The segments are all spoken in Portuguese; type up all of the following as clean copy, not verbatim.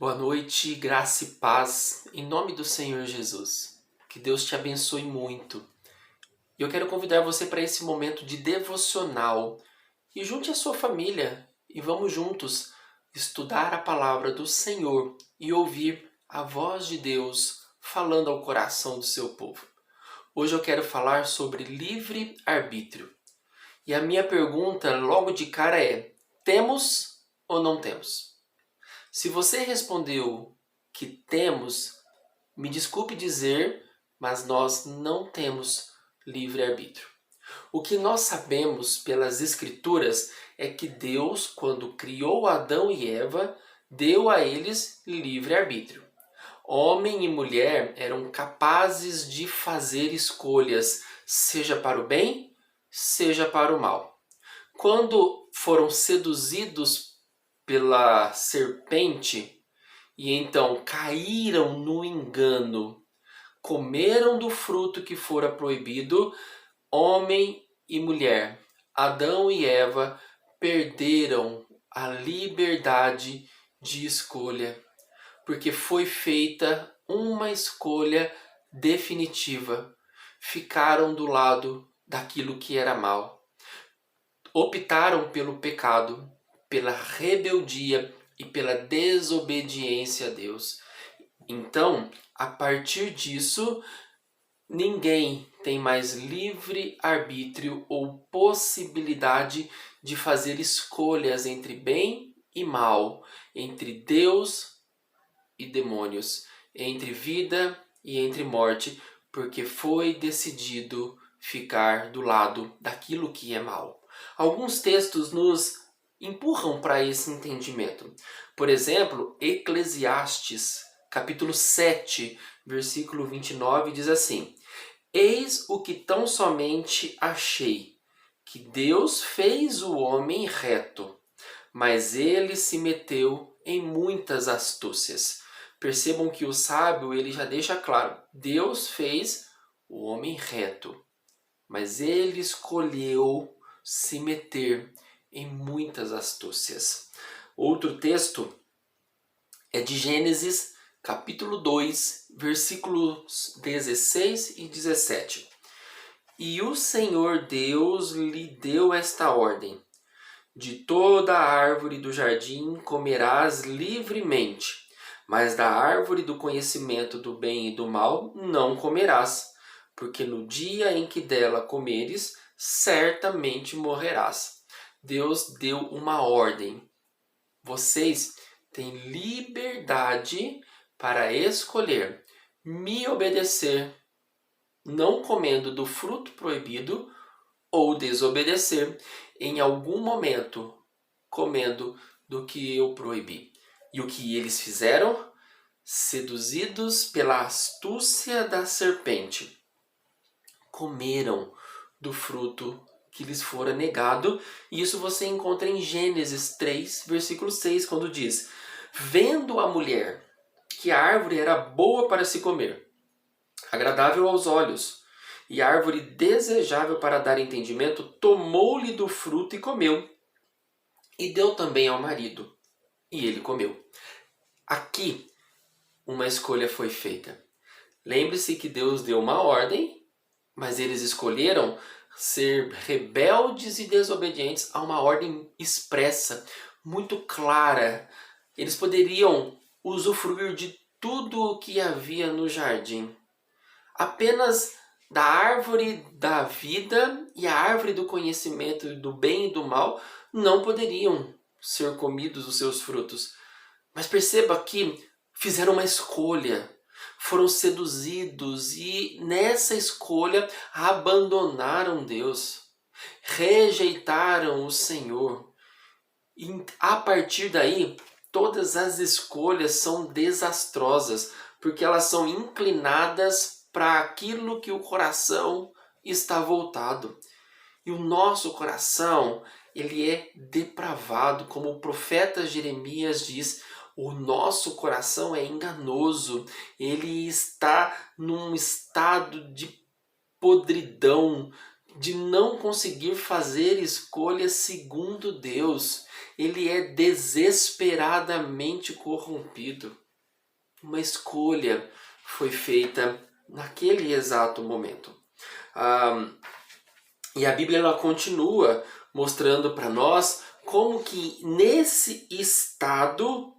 Boa noite, graça e paz, em nome do Senhor Jesus. Que Deus te abençoe muito. E eu quero convidar você para esse momento de devocional. E junte a sua família e vamos juntos estudar a palavra do Senhor e ouvir a voz de Deus falando ao coração do seu povo. Hoje eu quero falar sobre livre-arbítrio. E a minha pergunta logo de cara é: temos ou não temos? Se você respondeu que temos, me desculpe dizer, mas nós não temos livre-arbítrio. O que nós sabemos pelas Escrituras é que Deus, quando criou Adão e Eva, deu a eles livre-arbítrio. Homem e mulher eram capazes de fazer escolhas, seja para o bem, seja para o mal. Quando foram seduzidos pela serpente e então caíram no engano, comeram do fruto que fora proibido, homem e mulher, Adão e Eva, perderam a liberdade de escolha, porque foi feita uma escolha definitiva. Ficaram do lado daquilo que era mal. Optaram pelo pecado, pela rebeldia e pela desobediência a Deus. Então, a partir disso, ninguém tem mais livre arbítrio ou possibilidade de fazer escolhas entre bem e mal, entre Deus e demônios, entre vida e entre morte, porque foi decidido ficar do lado daquilo que é mal. Alguns textos nos empurram para esse entendimento. Por exemplo, Eclesiastes, capítulo 7, versículo 29, diz assim: Eis o que tão somente achei, que Deus fez o homem reto, mas ele se meteu em muitas astúcias. Percebam que o sábio ele já deixa claro, Deus fez o homem reto, mas ele escolheu se meter em muitas astúcias. Outro texto é de Gênesis, capítulo 2, versículos 16 e 17. E o Senhor Deus lhe deu esta ordem: de toda a árvore do jardim comerás livremente, mas da árvore do conhecimento do bem e do mal não comerás, porque no dia em que dela comeres, certamente morrerás. Deus deu uma ordem. Vocês têm liberdade para escolher me obedecer, não comendo do fruto proibido, ou desobedecer em algum momento, comendo do que eu proibi. E o que eles fizeram? Seduzidos pela astúcia da serpente, comeram do fruto que lhes fora negado. E isso você encontra em Gênesis 3, versículo 6, quando diz: Vendo a mulher que a árvore era boa para se comer, agradável aos olhos, e árvore desejável para dar entendimento, tomou-lhe do fruto e comeu. E deu também ao marido, e ele comeu. Aqui, uma escolha foi feita. Lembre-se que Deus deu uma ordem, mas eles escolheram ser rebeldes e desobedientes a uma ordem expressa, muito clara. Eles poderiam usufruir de tudo o que havia no jardim. Apenas da árvore da vida e a árvore do conhecimento do bem e do mal não poderiam ser comidos os seus frutos. Mas perceba que fizeram uma escolha, foram seduzidos e nessa escolha abandonaram Deus, rejeitaram o Senhor. E a partir daí, todas as escolhas são desastrosas, porque elas são inclinadas para aquilo que o coração está voltado. E o nosso coração, ele é depravado, como o profeta Jeremias diz, o nosso coração é enganoso, ele está num estado de podridão, de não conseguir fazer escolhas segundo Deus. Ele é desesperadamente corrompido. Uma escolha foi feita naquele exato momento. E a Bíblia ela continua mostrando para nós como que nesse estado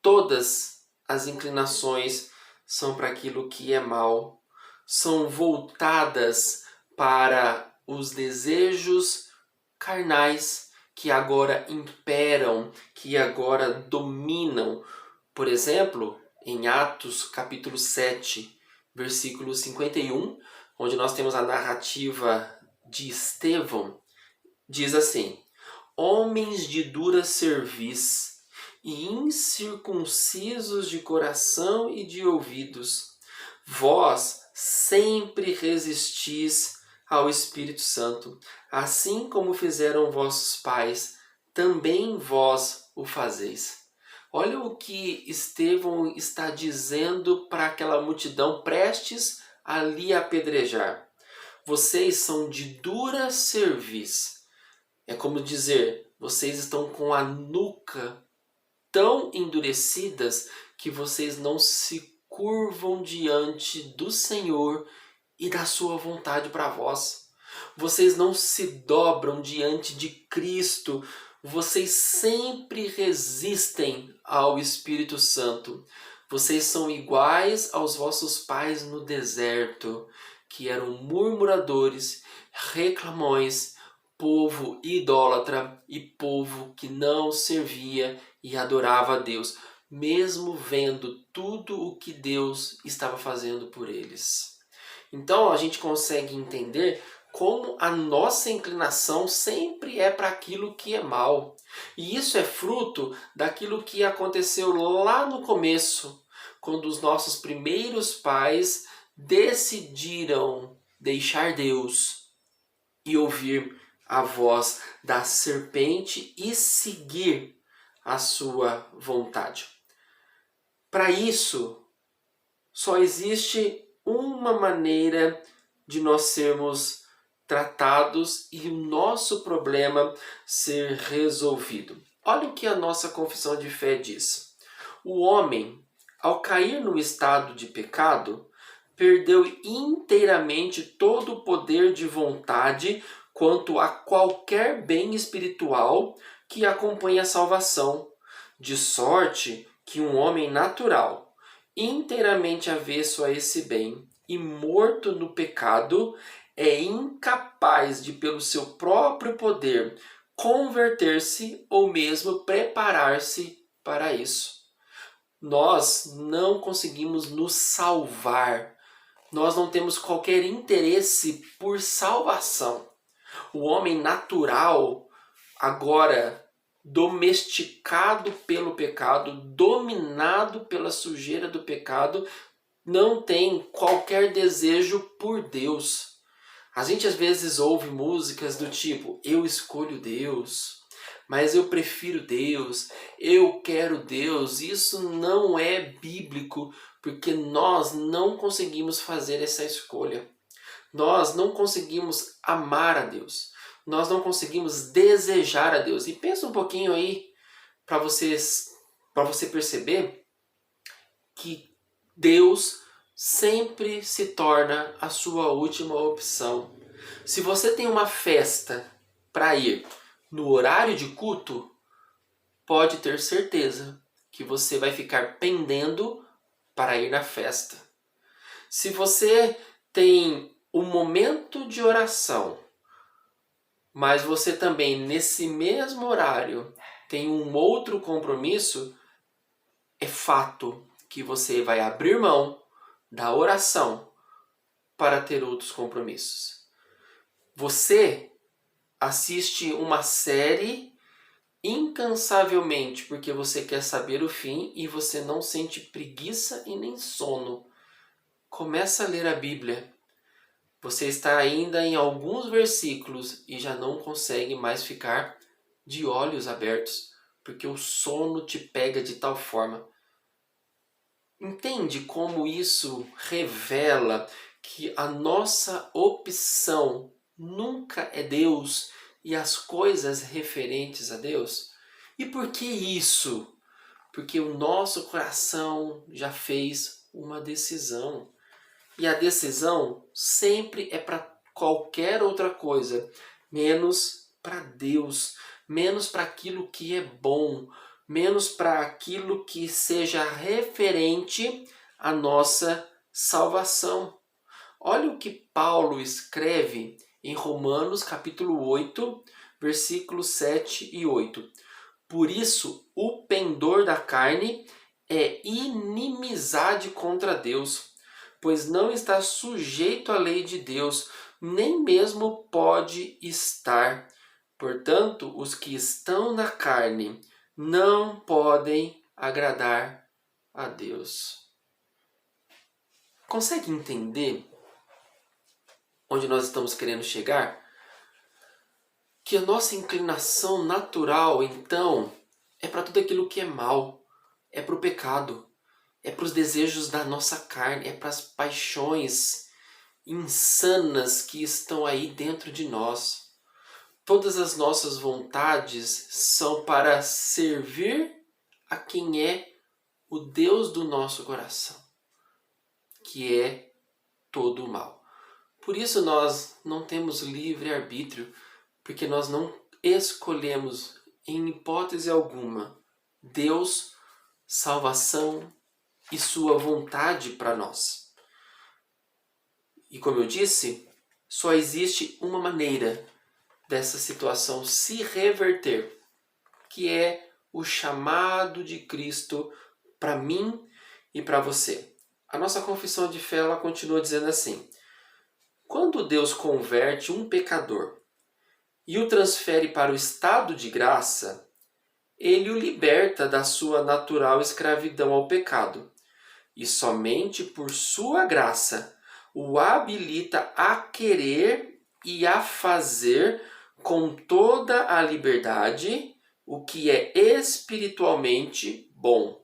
todas as inclinações são para aquilo que é mal, são voltadas para os desejos carnais que agora imperam, que agora dominam. Por exemplo, em Atos capítulo 7, versículo 51, onde nós temos a narrativa de Estevão, diz assim: homens de dura cerviz e incircuncisos de coração e de ouvidos, vós sempre resistis ao Espírito Santo, assim como fizeram vossos pais, também vós o fazeis. Olha o que Estevão está dizendo para aquela multidão prestes a lhe apedrejar. Vocês são de dura cerviz. É como dizer, vocês estão com a nuca tão endurecidas que vocês não se curvam diante do Senhor e da sua vontade para vós. Vocês não se dobram diante de Cristo. Vocês sempre resistem ao Espírito Santo. Vocês são iguais aos vossos pais no deserto, que eram murmuradores, reclamões, povo idólatra e povo que não servia e adorava a Deus, mesmo vendo tudo o que Deus estava fazendo por eles. Então a gente consegue entender como a nossa inclinação sempre é para aquilo que é mal. E isso é fruto daquilo que aconteceu lá no começo, quando os nossos primeiros pais decidiram deixar Deus e ouvir a voz da serpente e seguir a sua vontade. Para isso, só existe uma maneira de nós sermos tratados e o nosso problema ser resolvido. Olha o que a nossa confissão de fé diz. O homem, ao cair no estado de pecado, perdeu inteiramente todo o poder de vontade quanto a qualquer bem espiritual que acompanha a salvação, de sorte que um homem natural, inteiramente avesso a esse bem e morto no pecado, é incapaz de, pelo seu próprio poder, converter-se ou mesmo preparar-se para isso. Nós não conseguimos nos salvar. Nós não temos qualquer interesse por salvação. O homem natural, agora domesticado pelo pecado, dominado pela sujeira do pecado, não tem qualquer desejo por Deus. A gente às vezes ouve músicas do tipo, eu escolho Deus, mas eu prefiro Deus, eu quero Deus. Isso não é bíblico, porque nós não conseguimos fazer essa escolha. Nós não conseguimos amar a Deus. Nós não conseguimos desejar a Deus. E pensa um pouquinho aí para você perceber que Deus sempre se torna a sua última opção. Se você tem uma festa para ir no horário de culto, pode ter certeza que você vai ficar pendendo para ir na festa. Se você tem um momento de oração, mas você também nesse mesmo horário tem um outro compromisso, é fato que você vai abrir mão da oração para ter outros compromissos. Você assiste uma série incansavelmente porque você quer saber o fim e você não sente preguiça e nem sono. Começa a ler a Bíblia. Você está ainda em alguns versículos e já não consegue mais ficar de olhos abertos, porque o sono te pega de tal forma. Entende como isso revela que a nossa opção nunca é Deus e as coisas referentes a Deus? E por que isso? Porque o nosso coração já fez uma decisão. E a decisão sempre é para qualquer outra coisa, menos para Deus, menos para aquilo que é bom, menos para aquilo que seja referente à nossa salvação. Olha o que Paulo escreve em Romanos capítulo 8, versículos 7 e 8. Por isso, o pendor da carne é inimizade contra Deus, pois não está sujeito à lei de Deus, nem mesmo pode estar. Portanto, os que estão na carne não podem agradar a Deus. Consegue entender onde nós estamos querendo chegar? Que a nossa inclinação natural, então, é para tudo aquilo que é mal, é para o pecado, é para os desejos da nossa carne, é para as paixões insanas que estão aí dentro de nós. Todas as nossas vontades são para servir a quem é o Deus do nosso coração, que é todo o mal. Por isso nós não temos livre-arbítrio, porque nós não escolhemos, em hipótese alguma, Deus, salvação e sua vontade para nós. E como eu disse, só existe uma maneira dessa situação se reverter, que é o chamado de Cristo para mim e para você. A nossa confissão de fé ela continua dizendo assim: quando Deus converte um pecador e o transfere para o estado de graça, ele o liberta da sua natural escravidão ao pecado, e somente por sua graça o habilita a querer e a fazer com toda a liberdade o que é espiritualmente bom.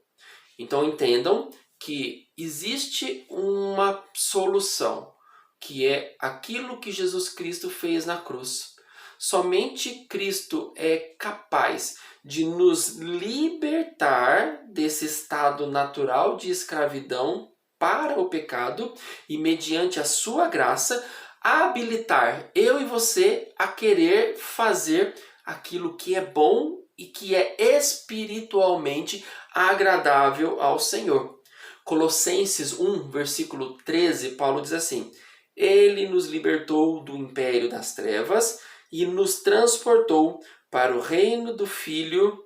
Então entendam que existe uma solução, que é aquilo que Jesus Cristo fez na cruz. Somente Cristo é capaz de nos libertar desse estado natural de escravidão para o pecado e, mediante a sua graça, habilitar eu e você a querer fazer aquilo que é bom e que é espiritualmente agradável ao Senhor. Colossenses 1, versículo 13, Paulo diz assim: Ele nos libertou do império das trevas e nos transportou para o reino do Filho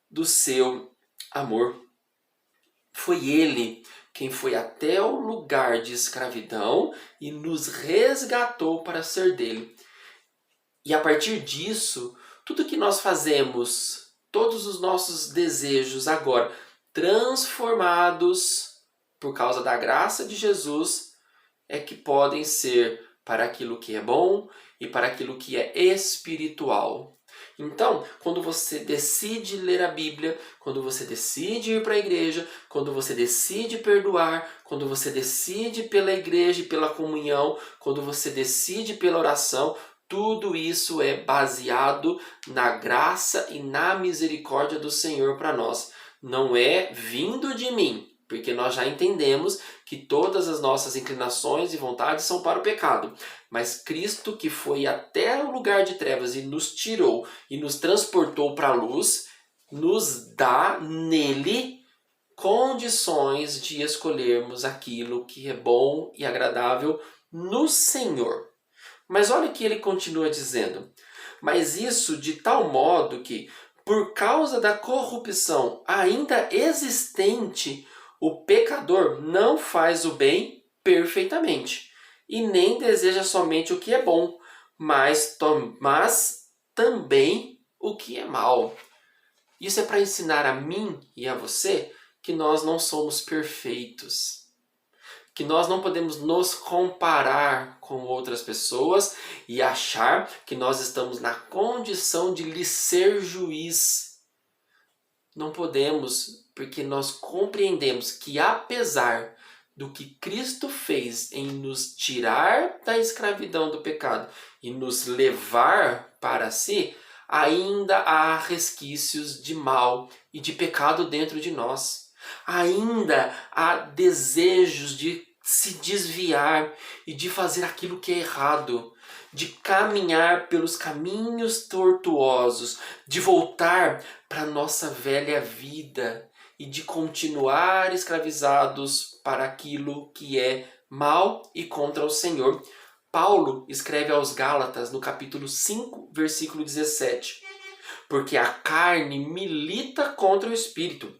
do seu amor. Foi Ele quem foi até o lugar de escravidão e nos resgatou para ser dele. E a partir disso, tudo que nós fazemos, todos os nossos desejos agora transformados por causa da graça de Jesus, é que podem ser para aquilo que é bom e para aquilo que é espiritual. Então, quando você decide ler a Bíblia, quando você decide ir para a igreja, quando você decide perdoar, quando você decide pela igreja e pela comunhão, quando você decide pela oração, tudo isso é baseado na graça e na misericórdia do Senhor para nós. Não é vindo de mim, porque nós já entendemos que todas as nossas inclinações e vontades são para o pecado. Mas Cristo, que foi até o lugar de trevas e nos tirou e nos transportou para a luz, nos dá nele condições de escolhermos aquilo que é bom e agradável no Senhor. Mas olha o que ele continua dizendo: mas isso de tal modo que, por causa da corrupção ainda existente, o pecador não faz o bem perfeitamente, e nem deseja somente o que é bom, mas também o que é mal. Isso é para ensinar a mim e a você que nós não somos perfeitos, que nós não podemos nos comparar com outras pessoas e achar que nós estamos na condição de lhe ser juiz. Não podemos, porque nós compreendemos que apesar do que Cristo fez em nos tirar da escravidão do pecado e nos levar para si, ainda há resquícios de mal e de pecado dentro de nós. Ainda há desejos de se desviar e de fazer aquilo que é errado, de caminhar pelos caminhos tortuosos, de voltar para a nossa velha vida e de continuar escravizados para aquilo que é mal e contra o Senhor. Paulo escreve aos Gálatas no capítulo 5, versículo 17: porque a carne milita contra o espírito,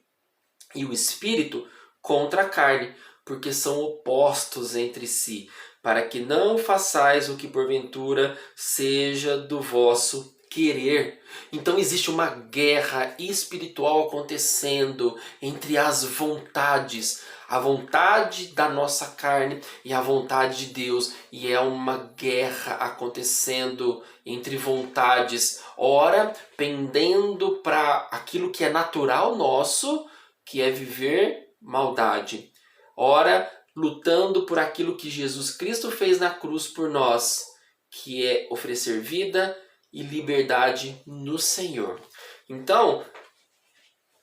e o espírito contra a carne, porque são opostos entre si, para que não façais o que porventura seja do vosso querer. Então existe uma guerra espiritual acontecendo entre as vontades, a vontade da nossa carne e a vontade de Deus, e é uma guerra acontecendo entre vontades, ora pendendo para aquilo que é natural nosso, que é viver maldade, ora lutando por aquilo que Jesus Cristo fez na cruz por nós, que é oferecer vida e liberdade no Senhor. Então,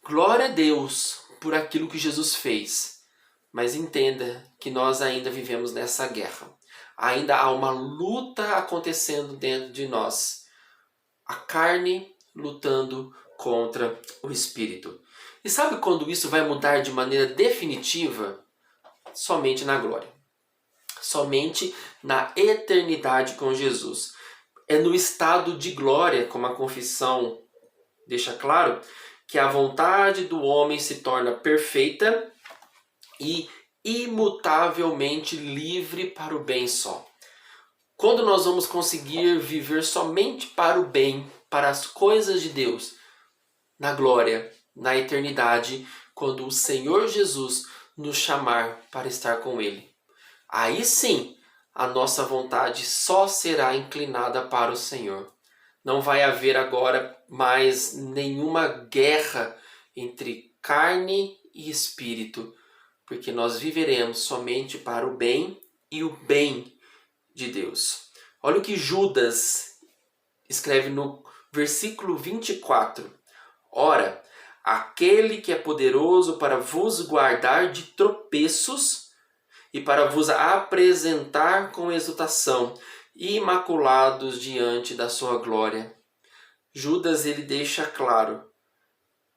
glória a Deus por aquilo que Jesus fez, mas entenda que nós ainda vivemos nessa guerra. Ainda há uma luta acontecendo dentro de nós. A carne lutando contra o espírito. E sabe quando isso vai mudar de maneira definitiva? Somente na glória. Somente na eternidade com Jesus. É no estado de glória, como a confissão deixa claro, que a vontade do homem se torna perfeita e imutavelmente livre para o bem só. Quando nós vamos conseguir viver somente para o bem, para as coisas de Deus, na glória, na eternidade, quando o Senhor Jesus nos chamar para estar com Ele. Aí sim, a nossa vontade só será inclinada para o Senhor. Não vai haver agora mais nenhuma guerra entre carne e espírito, porque nós viveremos somente para o bem e o bem de Deus. Olha o que Judas escreve no versículo 24. Ora, aquele que é poderoso para vos guardar de tropeços e para vos apresentar com exultação, imaculados diante da sua glória. Judas ele deixa claro,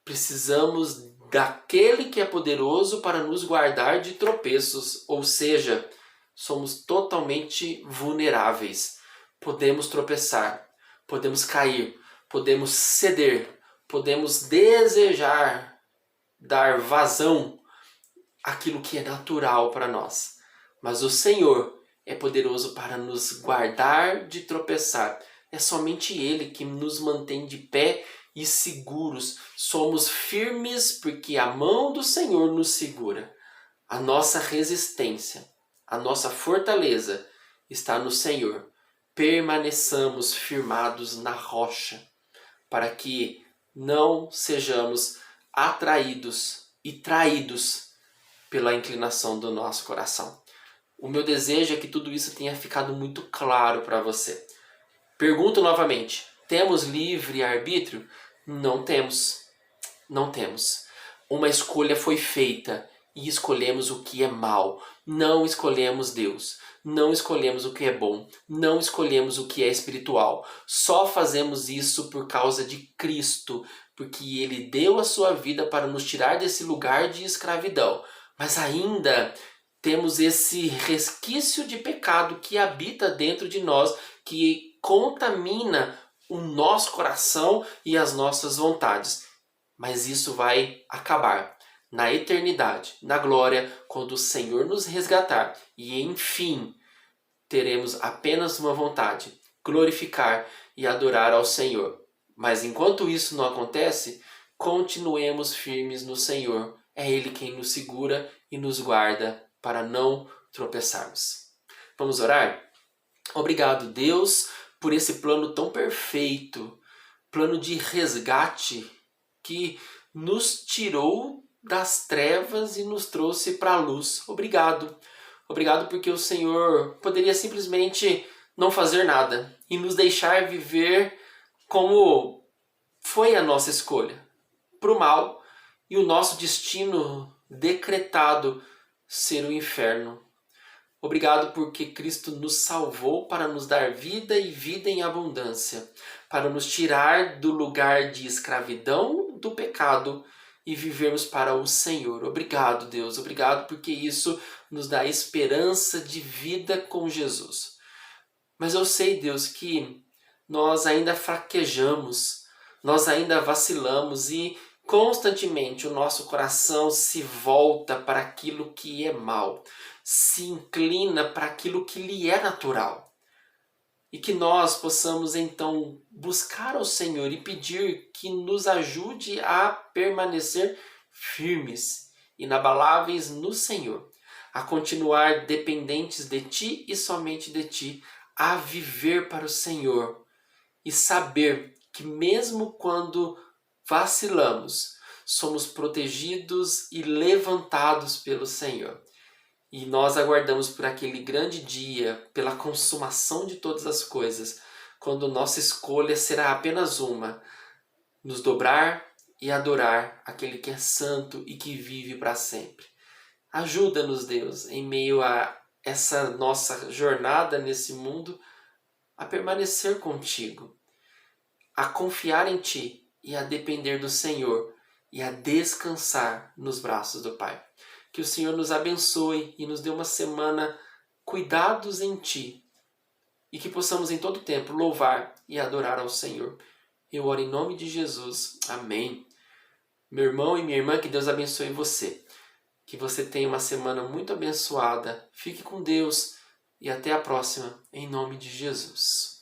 precisamos daquele que é poderoso para nos guardar de tropeços, ou seja, somos totalmente vulneráveis. Podemos tropeçar, podemos cair, podemos ceder, podemos desejar dar vazão àquilo que é natural para nós. Mas o Senhor é poderoso para nos guardar de tropeçar. É somente Ele que nos mantém de pé e seguros. Somos firmes porque a mão do Senhor nos segura. A nossa resistência, a nossa fortaleza está no Senhor. Permaneçamos firmados na rocha, para que não sejamos atraídos e traídos pela inclinação do nosso coração. O meu desejo é que tudo isso tenha ficado muito claro para você. Pergunto novamente, temos livre arbítrio? Não temos. Não temos. Uma escolha foi feita e escolhemos o que é mal. Não escolhemos Deus. Não escolhemos o que é bom. Não escolhemos o que é espiritual. Só fazemos isso por causa de Cristo, porque Ele deu a sua vida para nos tirar desse lugar de escravidão. Mas ainda temos esse resquício de pecado que habita dentro de nós, que contamina o nosso coração e as nossas vontades. Mas isso vai acabar na eternidade, na glória, quando o Senhor nos resgatar. E enfim, teremos apenas uma vontade: glorificar e adorar ao Senhor. Mas enquanto isso não acontece, continuemos firmes no Senhor. É Ele quem nos segura e nos guarda para não tropeçarmos. Vamos orar? Obrigado, Deus, por esse plano tão perfeito, plano de resgate que nos tirou das trevas e nos trouxe para a luz. Obrigado. Obrigado porque o Senhor poderia simplesmente não fazer nada e nos deixar viver como foi a nossa escolha, para o mal, e o nosso destino decretado ser o inferno. Obrigado porque Cristo nos salvou para nos dar vida e vida em abundância, para nos tirar do lugar de escravidão do pecado e vivermos para o Senhor. Obrigado, Deus. Obrigado porque isso nos dá esperança de vida com Jesus. Mas eu sei, Deus, que nós ainda fraquejamos, nós ainda vacilamos e constantemente o nosso coração se volta para aquilo que é mal, se inclina para aquilo que lhe é natural. E que nós possamos então buscar ao Senhor e pedir que nos ajude a permanecer firmes, inabaláveis no Senhor, a continuar dependentes de Ti e somente de Ti, a viver para o Senhor e saber que mesmo quando vacilamos, somos protegidos e levantados pelo Senhor. E nós aguardamos por aquele grande dia, pela consumação de todas as coisas, quando nossa escolha será apenas uma: nos dobrar e adorar aquele que é santo e que vive para sempre. Ajuda-nos, Deus, em meio a essa nossa jornada nesse mundo, a permanecer contigo, a confiar em Ti e a depender do Senhor e a descansar nos braços do Pai. Que o Senhor nos abençoe e nos dê uma semana cuidados em Ti e que possamos em todo tempo louvar e adorar ao Senhor. Eu oro em nome de Jesus. Amém. Meu irmão e minha irmã, que Deus abençoe você. Que você tenha uma semana muito abençoada. Fique com Deus e até a próxima, em nome de Jesus.